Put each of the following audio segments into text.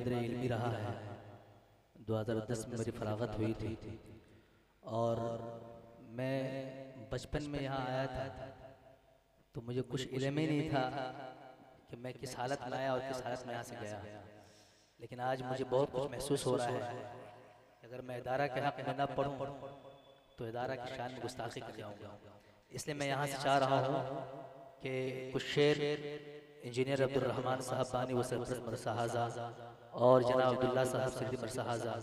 मादरे इल्मी रहा है। 2010 में मेरी फरागत हुई थी और मैं बचपन में यहाँ आया था तो मुझे कुछ इल्म ही नहीं था कि मैं किस हालत में आया और किस हालत में यहाँ से गया। लेकिन आज मुझे बहुत कुछ महसूस हो रहा है कि अगर मैं इदारा के हक़ में न पढ़ूँ तो इदारा की शान में गुस्ताखी कर जाऊँगा। इसलिए मैं यहाँ से चाह रहा हूँ कि कुछ शेर इंजीनियर अब्दुल रहमान साहब बानी व सरपरस्त मदरसा हाजा और जनाब अब्दुल्ला साहब सिद्दीक़ मदरसा हाजा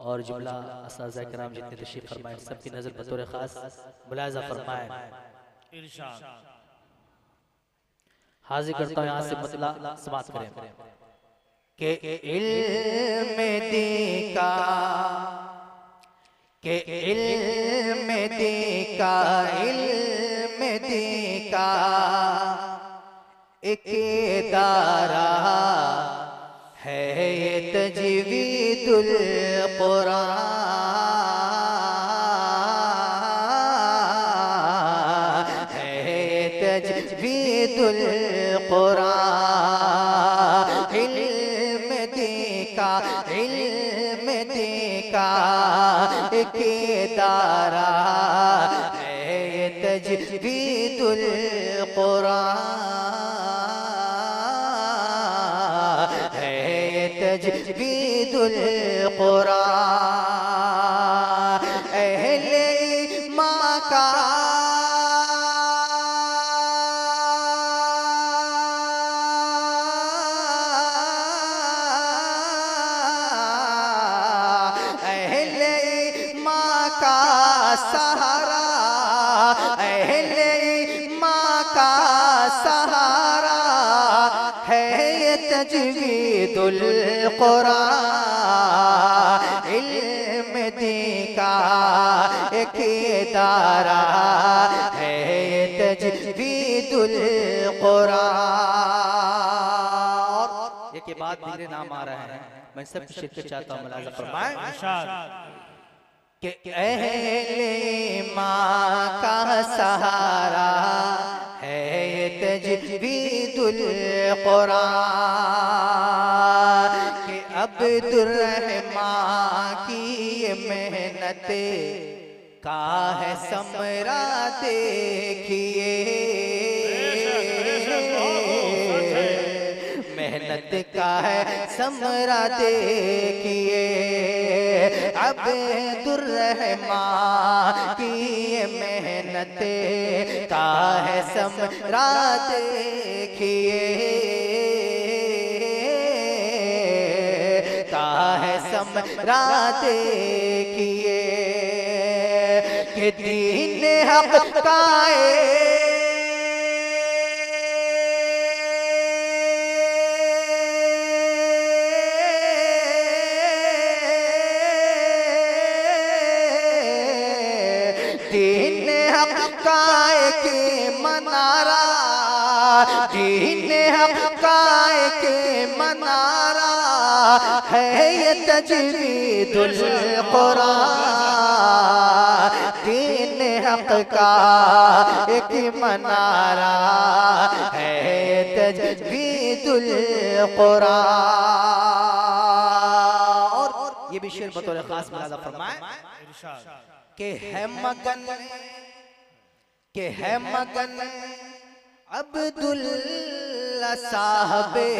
और जुमला असातिज़ा किराम जितने तशरीफ़ फरमाएं सबकी नज़र बतौर ख़ास मुलाहिज़ा फरमाएं। हाजिर करता हूँ यहाँ से मतला समाप्त करें के इल्म दीका के इल्म दीका इल्म दीका एक इदारा है ये तजवीदुल कुरान है ये तजवीदुल कुरान इल्म दीका एक इदारा है ये तजवीदुल कुरान तजवीदुल कुरान अहले माँ का अहले माँ का सहारा अहले माँ का सहारा है ये तजवीदुल कुरान इल्म दीका एक इदारा है ये तजवीदुल कुरान। एक के बाद मेरे नाम आ रहे हैं, मैं सब शिरकत चाहता हूँ। मुलाहिज़ा फरमाएं कि अहले माँ का सहारा है ये तजवीदुल कुरान कि अब्दुर्रहमान की ये मेहनत का है समरा देखिए मेहनत का है समरा देखिए अब्दुर्रहमान की ये मेहनत का है समरा देखिए का है समरा देखिए कि दीन हक़ काए दीन हक़ काए के मनारा दीन हक़ काए के मनारा है ये तजवीदुल कुरान दीन हक़ का एक मनारा है तजवीदुल कुरान। और ये भी शेर बतौर खास मुलाहिज़ा फरमाएं के है मगन अब्दुल्ला साहबे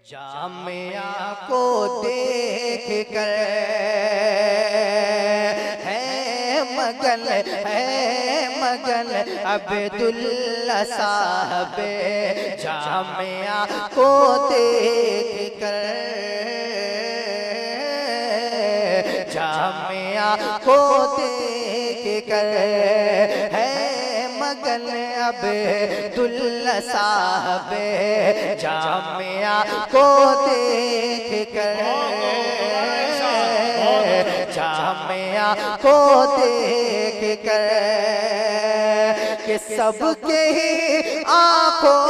जामिया को देख कर है मगन अब्दुल्ला साहबे जामिया को देख कर जामिया को देख कर है मगन अब्दुल्ला साहबे जामिया को देख कर जामिया को देख कर कि सबके ही आँखों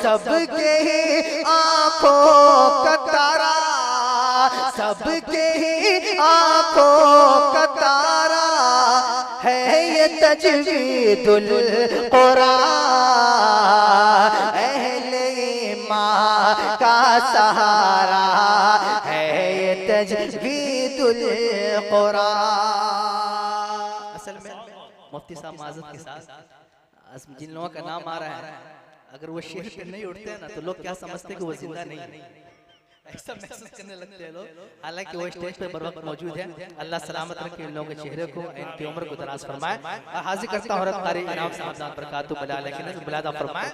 सबके ही आँखों का तारा सबके ही आंखों का तारा है ये तजवीदुल कुरान, अहले ईमान का सहारा है ये तजवीदुल कुरान। असल में मुफ्ती साहब माज़रत के साथ जिन लोगों का नाम आ रहा है, अगर वो शेर पे नहीं उठते हैं ना तो लोग क्या समझते हैं कि वो जिंदा नहीं है, ऐसा महसूस करने लगते हैं लोग। हालांकि वो स्टेज पे बर वक्त मौजूद है। अल्लाह सलामत रखे इन लोगों के चेहरे को, इनकी उम्र को दराज फरमाए। हाजिर करता हूं हज़रत क़ारी इनाम साहब बरकातहू बुलादा फरमाए।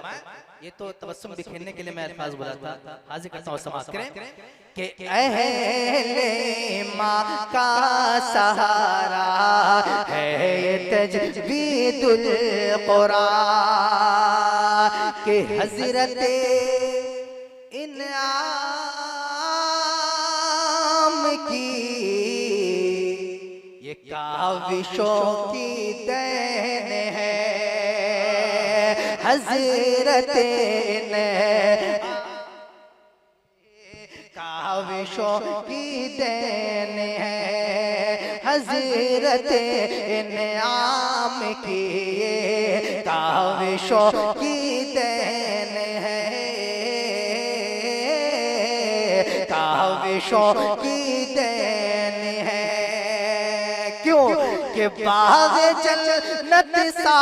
ये तो तबस्सुम बिखेरने के लिए मैं अल्फाज बोला था, हाजिर करता हूं समाअत करें कि अहले माँ का सहारा है ये तजवीदुल कुरान के हज़रत इनाम की ये काविशों की देन है, हज़रत काविशों की देन है, हज़रत इनाम की ये काविशों की देन है, काविशों की देन है। क्यों कि बाग़ जन्नत सा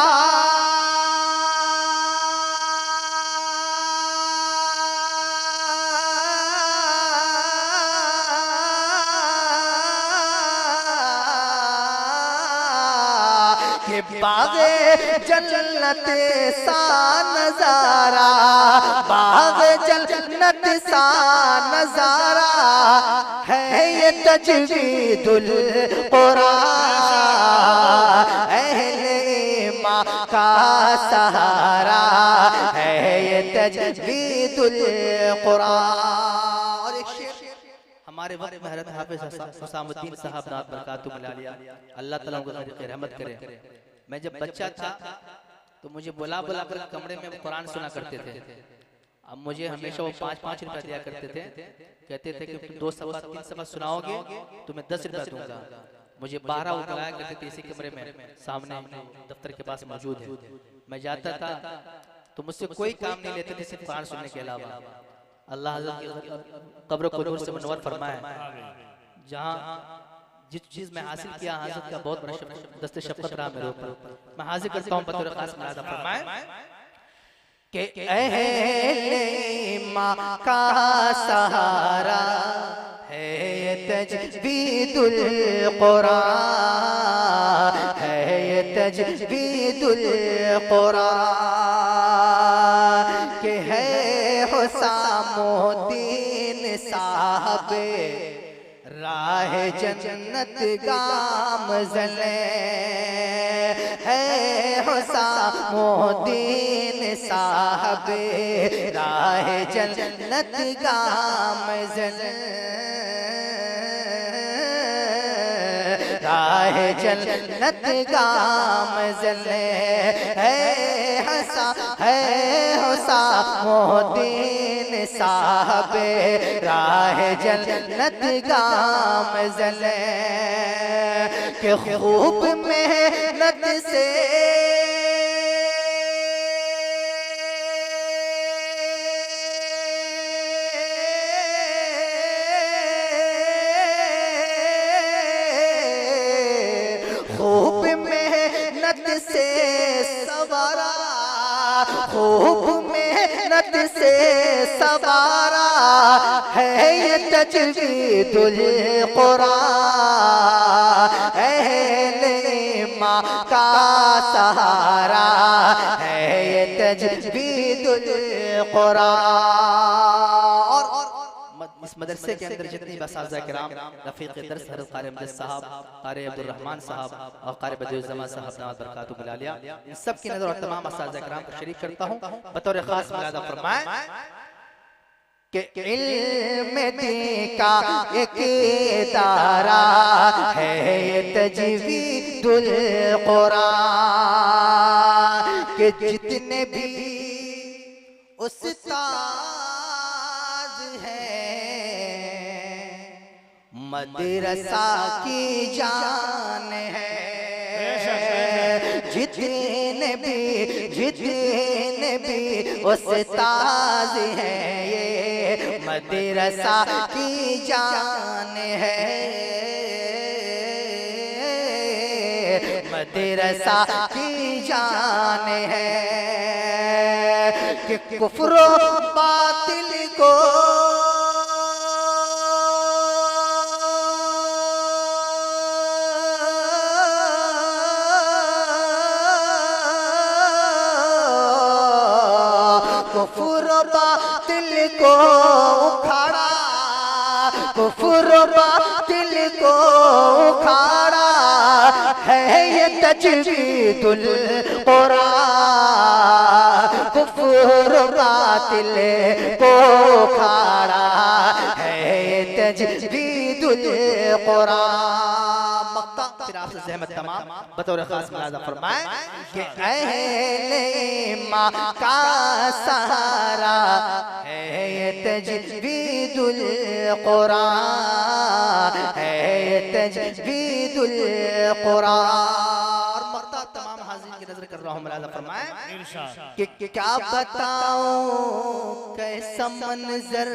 बाग़े जन्नत सा नजारा, बाग़े जन्नत सा नजारा है ये तजवीदुल कुरान, अहले माँ का सहारा है ये तजवीदुल कुरान। और एक शेर हमारे वक्त में हज़रत हाफ़िज़ हुसामुद्दीन साहब नात बरकातहू मिलालिया, अल्लाह ताला उनको रहमत करे। मैं जब बच्चा था तो मुझे बुला बुला कर कमरे में कुरान सुना करते थे। अब मुझे हमेशा वो 5-5 रुपया दिया करते थे, कहते थे कि 2 सफ़ा 3 सफ़ा सुनाओगे तो मैं 10 रुपया दूंगा। मुझे 12 बुलाया करते थे इसी कमरे में, सामने दफ्तर के पास मौजूद है। मैं जाता था तो मुझसे कोई काम नहीं लेते थे सिर्फ कुरान सुनने के अलावा। अल्लाह हज़रत की कब्र को नूर से मुनव्वर फरमाए। जहाँ जिस चीज़ में हासिल किया, हज़रत का बहुत बड़ा दस्ते शफ़क़त रहा मेरे ऊपर। मैं हाजिर करता हूँ बतौर ख़ास मुलाज़ा फरमाए कि अहले माँ का सहारा है ये तजवीदुल कुरान, है ये तजवीदुल कुरान के है हुसामुद्दीन साहब राह जन्नत गामज़ले, है हुसामुद्दीन साहब राह जन्नत गामज़ले, राह जन्नत गामज़ले है हुसामुद्दीन साहब राह जन्नत गामज़ले के खूब मेहनत से खूब मेहनत से सवारा, खूब मेहनत से सवारा है ये तजवीदुल कुरान, अहले माँ का सहारा है ये तजवीदुल कुरान। इस मदरसे के अंदर जितनी असातिज़ा किराम, रफ़ीक़ दर्स हज़रत क़ारी अमजद साहब, क़ारी अब्दुर्रहमान साहब और क़ारी बदिउज़्ज़मान साहब नात बरकातहू मिलालिया, इन सब की नज़र और तमाम असातिज़ा किराम को शरीक करता हूँ। बतौर ख़ास मुलाज़ा फरमाएं कि इल्म दीन का एक इदारा है ये तजवीदुल कुरान के जितने भी उस्ताद हैं मदरसा की जान है, जितने भी उस्ताद हैं ये मदरसा की जान है, मदरसा की जान है कि कुफ्र बातिल को कुफ्र बातिल को उखाड़ा, कुफ्र बातिल को उखाड़ा है ये तजवीदुल कुरान, कुफ्र बातिल को उखाड़ा है ये तजवीदुल कुरान। फिर आपसे ज़हमत तमाम बतौर खास मुलाज़ा फरमाएं कि अहले ईमान का सहारा है ये तजवीदुल कुरान, है ये तजवीदुल कुरान। मक्ता तमाम हाज़िरीन की नज़र कर रहा हूँ, मुलाज़ा फरमाएं कि क्या बताऊं कैसा मंज़र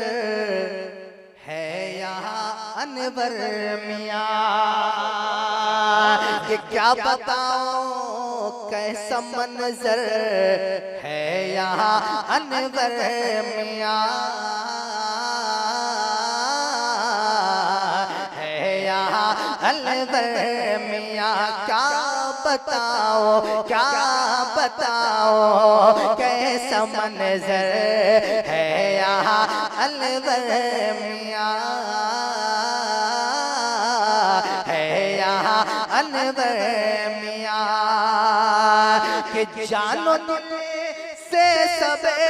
है यहाँ अनवर मियाँ, कि क्या बताऊं कैसा मंजर है यहाँ अनवर मियाँ, है यहाँ अनवर मियाँ। क्या बताओ कैसा मंजर है यहाँ अनवर मियाँ, है यहाँ अनवर मियाँ कि जानो दिल से सबे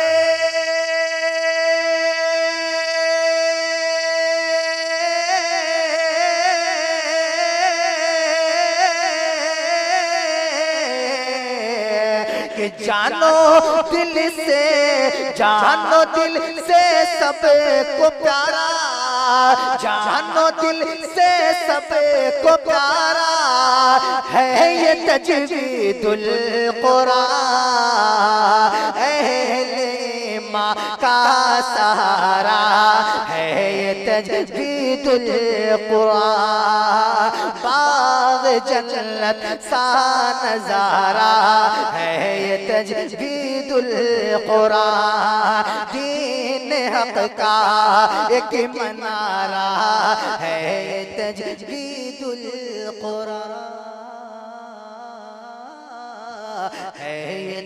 कि जानो दिल से सबको प्यारा, जानो दिल से सबको प्यारा है ये तजवीदुल कुरान, अहले ईमान का सहारा है ये तजवीदुल कुरान। बाग जन्नत सा नजारा है ये तजवीदुल कुरान, दीन हक का एक मनारा है ये तजवीदुल कुरान, है ये